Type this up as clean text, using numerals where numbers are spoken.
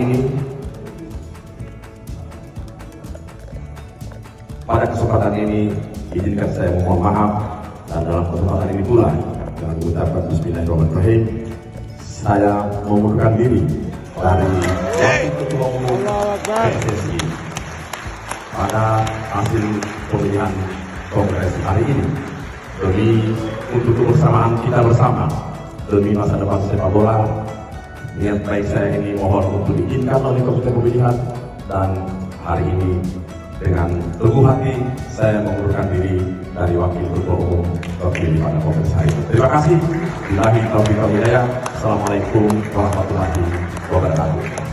ini, pada kesempatan ini izinkan saya mohon maaf, dan dalam kesempatan ini pula dengan mengucapkan Bismillahirrahmanirrahim, saya mengundurkan diri dari Wakil Ketua Umum PSSI pada hasil pemilihan Kongres hari ini, demi untuk kebersamaan kita bersama demi masa depan sepak bola. Niat baik saya ini mohon untuk diizinkan oleh Komite Pemilihan, dan hari ini dengan teguh hati saya mengundurkan diri dari Wakil Ketua Umum terpilih pada Kongres hari ini. Terima kasih. Billahi taufiq wal hidayah. Assalamualaikum warahmatullahi wabarakatuh.